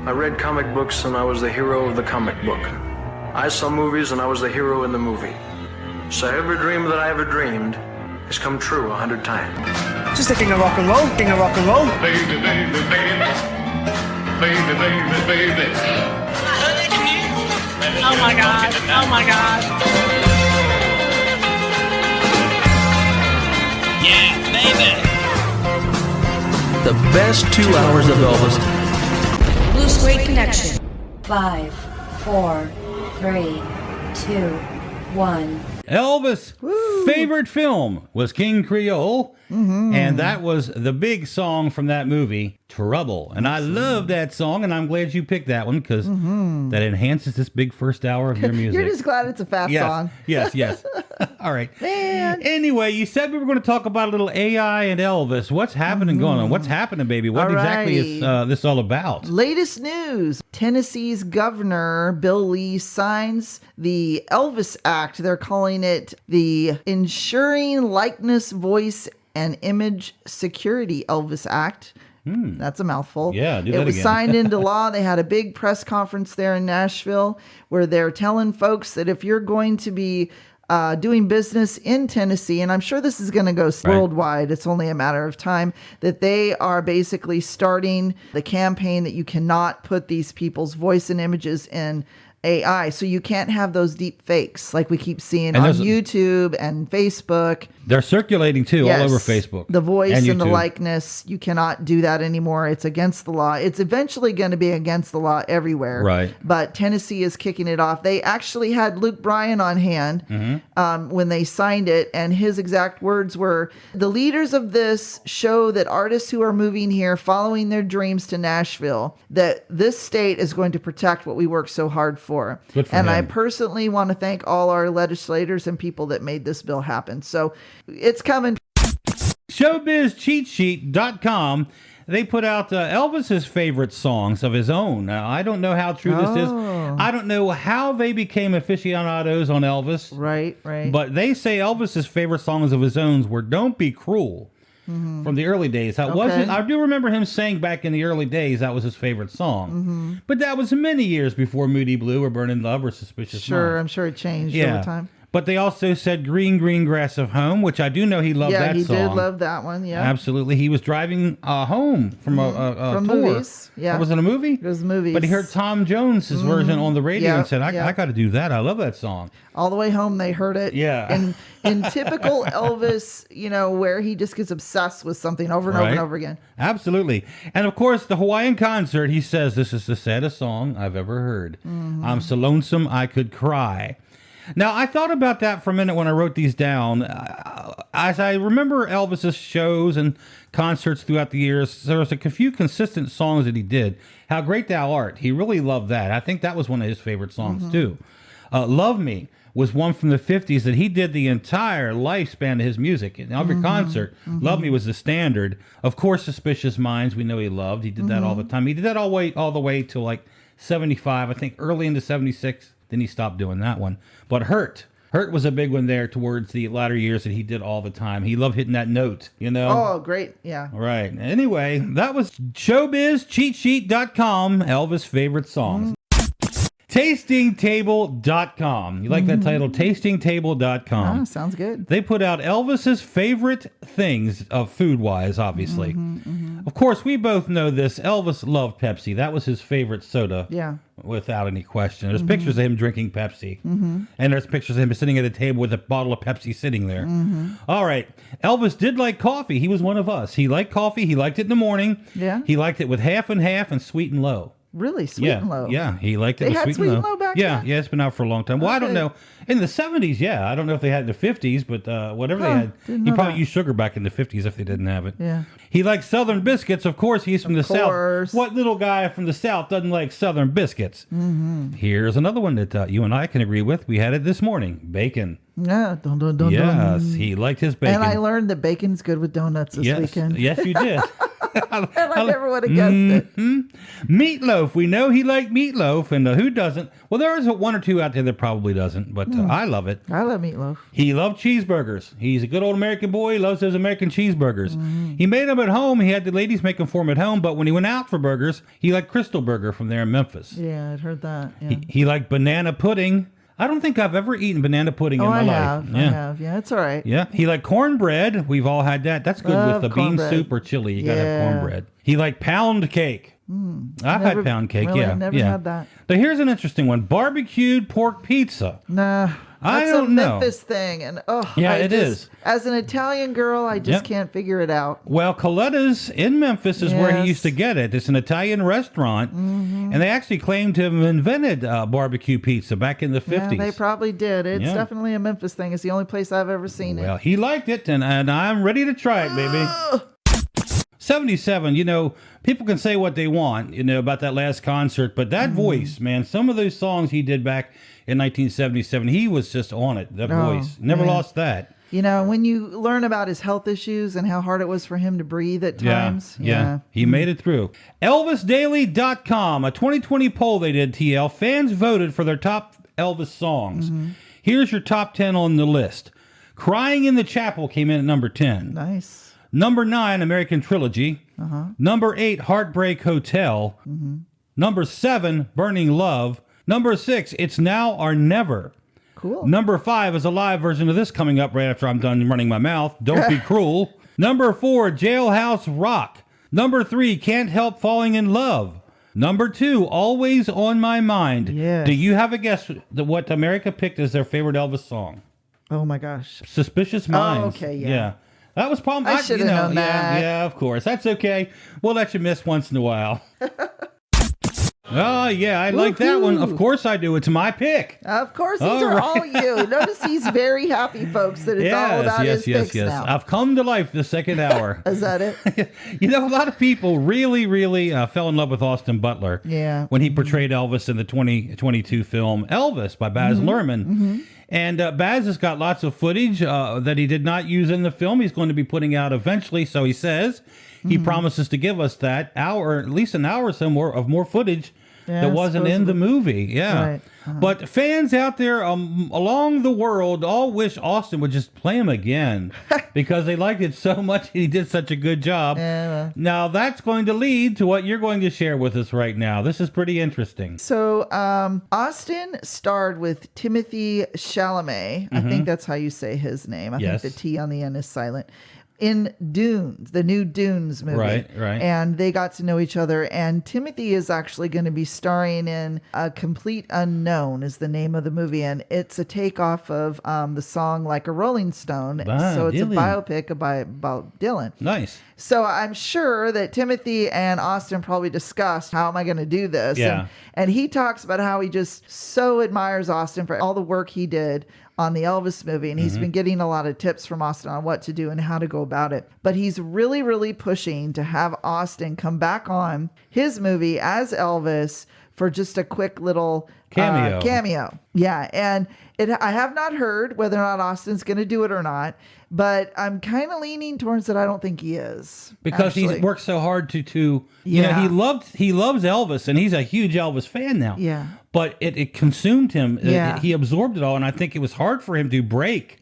I read comic books and I was the hero of the comic book. I saw movies and I was the hero in the movie. So every dream that I ever dreamed has come true 100 times. Just the king of rock and roll, king of rock and roll. Baby, baby, baby. Baby, baby, baby. Oh my God. Oh my God. Yeah, baby. The best 2 hours of Elvis. Blue Suede Connection. 5, 4, 3, 2, 1. Elvis' favorite film was King Creole, and that was the big song from that movie, Trouble. And I love that song, and I'm glad you picked that one because that enhances this big first hour of your music. You're just glad it's a fast song. Yes. All right. Man. Anyway, you said we were going to talk about a little AI and Elvis. What's happening going on? What's happening, baby? What exactly is this all about? Latest news. Tennessee's governor, Bill Lee, signs the Elvis Act. They're calling it the Ensuring Likeness, Voice, and Image Security Elvis Act. That's a mouthful. Yeah, do that It was again. signed into law. They had a big press conference there in Nashville where they're telling folks that if you're going to be doing business in Tennessee, and I'm sure this is going to go worldwide, it's only a matter of time, that they are basically starting the campaign that you cannot put these people's voice and images in AI. So you can't have those deep fakes like we keep seeing on YouTube and Facebook. They're circulating, too, all over Facebook. The voice and the YouTube. likeness, you cannot do that anymore. It's against the law. It's eventually going to be against the law everywhere. Right. But Tennessee is kicking it off. They actually had Luke Bryan on hand when they signed it, and his exact words were, "The leaders of this show that artists who are moving here, following their dreams to Nashville, that this state is going to protect what we work so hard for." Good for and him. I personally want to thank all our legislators and people that made this bill happen. So it's coming. ShowbizCheatSheet.com. They put out Elvis's favorite songs of his own. Now, I don't know how true this is. I don't know how they became aficionados on Elvis. Right. But they say Elvis's favorite songs of his own were "Don't Be Cruel" from the early days. That wasn't. I do remember him saying back in the early days that was his favorite song. But that was many years before Moody Blue or Burning Love or Suspicious Minds. I'm sure it changed over time. But they also said "Green, Green Grass of Home," which I do know he loved that song. Yeah, he did love that one, yeah. Absolutely. He was driving home from a From tour. movies, yeah. Oh, was it a movie? It was movies. But he heard Tom Jones' version on the radio Yeah, and said, I got to do that. I love that song. All the way home, they heard it. Yeah. And in typical Elvis, where he just gets obsessed with something over and over and over again. Absolutely. And of course, the Hawaiian concert, he says, "This is the saddest song I've ever heard. I'm so lonesome I could cry." Now, I thought about that for a minute when I wrote these down. As I remember Elvis's shows and concerts throughout the years, there was a few consistent songs that he did. "How Great Thou Art," he really loved that. I think that was one of his favorite songs, too. "Love Me" was one from the 50s that he did the entire lifespan of his music. In every concert, "Love Me" was the standard. Of course, "Suspicious Minds," we know he loved. He did that all the time. He did that all the way to like 75, I think early into 76. Then he stopped doing that one. But Hurt was a big one there towards the latter years that he did all the time. He loved hitting that note, Oh, great. Yeah. Right. Anyway, that was ShowbizCheatSheet.com, Elvis' favorite songs. TastingTable.com. You like that title? TastingTable.com. Oh, sounds good. They put out Elvis's favorite things of food-wise, obviously. Of course, we both know this. Elvis loved Pepsi. That was his favorite soda. Yeah. Without any question. There's pictures of him drinking Pepsi. And there's pictures of him sitting at a table with a bottle of Pepsi sitting there. All right. Elvis did like coffee. He was one of us. He liked coffee. He liked it in the morning. Yeah. He liked it with half and half and sweet and low. Really? Sweet and low? Yeah, he liked it They with had sweet and low. back Yeah, then? yeah, it's been out for a long time. Well, I don't know. In the 70s, yeah. I don't know if they had it in the 50s, but whatever they had. didn't He know probably that. used sugar back in the 50s if they didn't have it. Yeah. He liked Southern biscuits. Of course, he's from the course. South. What little guy from the South doesn't like Southern biscuits? Here's another one that you and I can agree with. We had it this morning. Bacon. Yeah. Dun, dun, dun, Yes, dun. he liked his bacon. And I learned that bacon's good with donuts this weekend. Yes, you did. And I never would have guessed it. Meatloaf. We know he liked meatloaf, and who doesn't? Well, there is one or two out there that probably doesn't, but I love it. I love meatloaf. He loved cheeseburgers. He's a good old American boy. He loves those American cheeseburgers. He made them at home. He had the ladies make them for him at home, but when he went out for burgers, he liked Crystal Burger from there in Memphis. Yeah, I'd heard that. Yeah. He liked banana pudding. I don't think I've ever eaten banana pudding in my life. I have. Yeah, it's all right. Yeah. He liked cornbread. We've all had that. That's good Love with the bean cornbread. soup or chili. You got to have cornbread. He liked pound cake. I've had pound cake. Really, Yeah. never had that. But here's an interesting one. Barbecued pork pizza. Nah. I That's don't a know. Memphis thing. And it is. As an Italian girl, I just can't figure it out. Well, Coletta's in Memphis is where he Yes. used to get it. It's an Italian restaurant, and they actually claim to have invented barbecue pizza back in the 50s. Yeah, they probably did. It's definitely a Memphis thing. It's the only place I've ever seen Well, it. he liked it, and I'm ready to try it, baby. 77, people can say what they want, about that last concert, but that voice, man, some of those songs he did back in 1977, he was just on it, that voice. Never lost that. When you learn about his health issues and how hard it was for him to breathe at times. Yeah. He made it through. ElvisDaily.com, a 2020 poll they did, TL. Fans voted for their top Elvis songs. Here's your top 10 on the list. Crying in the Chapel came in at number 10. Nice. Number 9, American Trilogy. Number 8, Heartbreak Hotel. Number 7, Burning Love. Number 6, It's Now or Never. Cool. Number 5 is a live version of this coming up right after I'm done running my mouth. Don't Be Cruel. Number 4, Jailhouse Rock. Number 3, Can't Help Falling in Love. Number 2, Always on My Mind. Yes. Do you have a guess what America picked as their favorite Elvis song? Oh, my gosh. Suspicious Minds. Okay, yeah. That was probably... I should have known that. Yeah, of course. That's okay. We'll let you miss once in a while. Oh, yeah, I like that one. Of course I do. It's my pick. Of course, these are all you. Notice he's very happy, folks, that it's all about his picks now. I've come to life the second hour. Is that it? A lot of people really, really fell in love with Austin Butler. Yeah. When he portrayed Elvis in the 2022 film Elvis by Baz Luhrmann. And Baz has got lots of footage that he did not use in the film. He's going to be putting out eventually, so he says. He promises to give us that hour, at least an hour or so more of more footage that wasn't in the movie. Yeah. Right. But fans out there along the world all wish Austin would just play him again because they liked it so much. He did such a good job. Yeah. Now, that's going to lead to what you're going to share with us right now. This is pretty interesting. So, Austin starred with Timothy Chalamet. I think that's how you say his name. I think the T on the end is silent. In Dunes, the new Dunes movie. Right. And they got to know each other. And Timothy is actually going to be starring in A Complete Unknown is the name of the movie. And it's a takeoff of the song Like a Rolling Stone. So it's Dylan. a biopic about Dylan. Nice. So I'm sure that Timothy and Austin probably discussed, how am I going to do this? Yeah. And he talks about how he just so admires Austin for all the work he did on the Elvis movie. And he's been getting a lot of tips from Austin on what to do and how to go about it. But he's really, really pushing to have Austin come back on his movie as Elvis for just a quick little cameo. Yeah. And I have not heard whether or not Austin's going to do it or not, but I'm kind of leaning towards that. I don't think he is. Because he's worked so hard to he loves Elvis, and he's a huge Elvis fan now. Yeah. But it consumed him. Yeah. He absorbed it all, and I think it was hard for him to break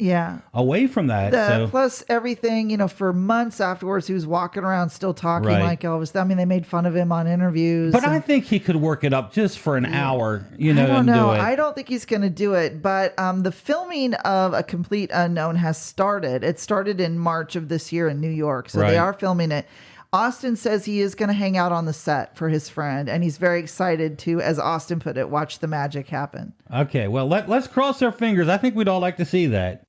away from that. Plus everything, for months afterwards, he was walking around still talking like Elvis. I mean, they made fun of him on interviews. But I think he could work it up just for an hour, I don't know. do it. I don't think he's going to do it. But the filming of A Complete Unknown has started. It started in March of this year in New York. So they are filming it. Austin says he is going to hang out on the set for his friend, and he's very excited to, as Austin put it, watch the magic happen. Okay, well, let's cross our fingers. I think we'd all like to see that.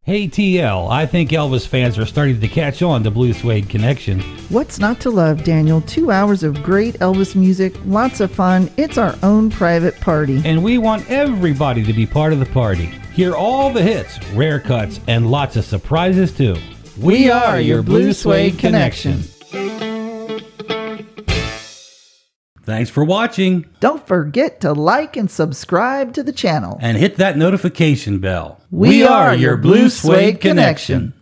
Hey, TL, I think Elvis fans are starting to catch on to Blue Suede Connection. What's not to love, Daniel? 2 hours of great Elvis music, lots of fun. It's our own private party. And we want everybody to be part of the party. Hear all the hits, rare cuts, and lots of surprises, too. We are your Blue Suede Connection. Thanks for watching. Don't forget to like and subscribe to the channel. And hit that notification bell. We are your Blue Suede Connection.